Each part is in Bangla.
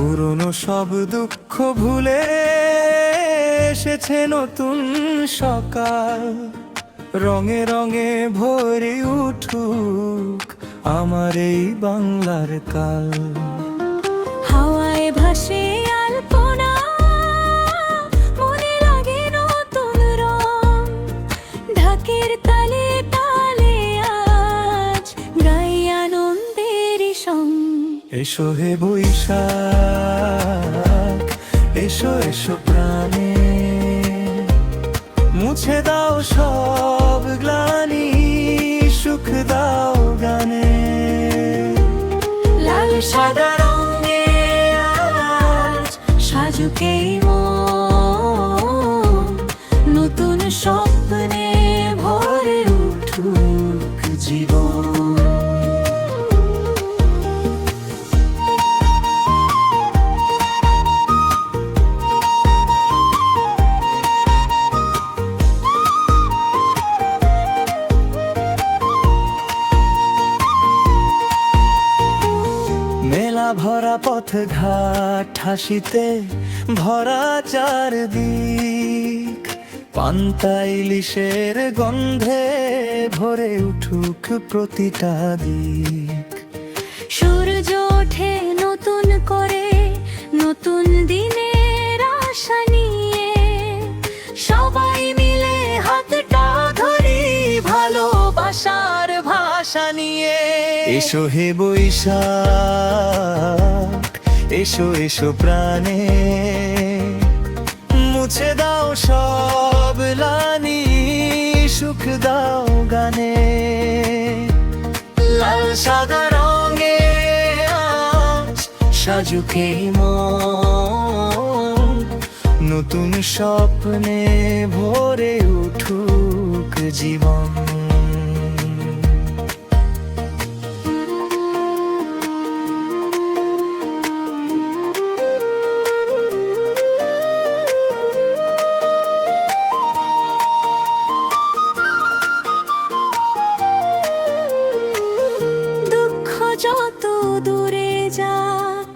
পুরনো সব দুঃখ ভুলে এসেছে নতুন সকাল। রঙে রঙে ভরে উঠুক আমার এই বাংলার কাল। হাওয়ায় ভাসে আলপনা, মনে লাগে নতুন রং। ঢাকের তালে তালে আজ গাই আনন্দের সং। এসো হে বৈশাখ, এসো এসো প্রাণে, মুছে দাও সব গ্লানি, সুখ দাও গানে। লাল সাদা রঙে আজ সাজুক এই মন, নতুন স্বপ্নে ভরে উঠুক জীবন। মেলা ভরা পথ ঘাট হাসিতে ভরা চারদিক, পান্তা ইলিশের গন্ধে ভরে উঠুক প্রতিটা দিক। সূর্য ওঠে নতুন করে, নতুন দিনের আশা নিয়ে। সবাই মিলে হাতটা ধরি ভালোবাসার ভাষা নিয়ে। এসো হে বৈশাখ, এসো এসো প্রাণে, মুছে দাও সব গ্লানি, সুখ দাও গানে। লাল সাদা রঙে আজ সাজুক এই মন, নতুন স্বপ্নে ভরে উঠুক জীবন। যত দূরে যাক,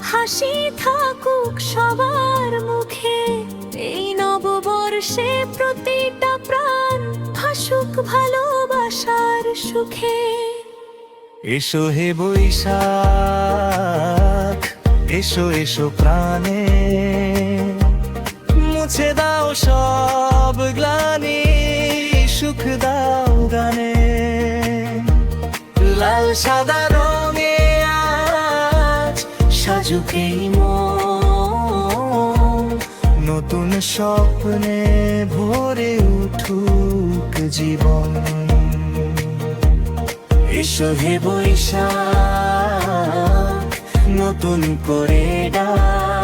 হাসি থাকুক সবার মুখে। এই নববর্ষে প্রতিটা প্রাণ ভাসুক ভালোবাসার সুখে। এসো হে বৈশাখ, এসো এসো প্রাণে, মুছে দাও সব গ্লানি, সুখ দাও গানে। লাল সাদা রঙে আজ সাজুক এই মন, নতুন স্বপ্নে ভরে উঠুক জীবন। এসো হে বৈশাখ, নতুন করে ডাক।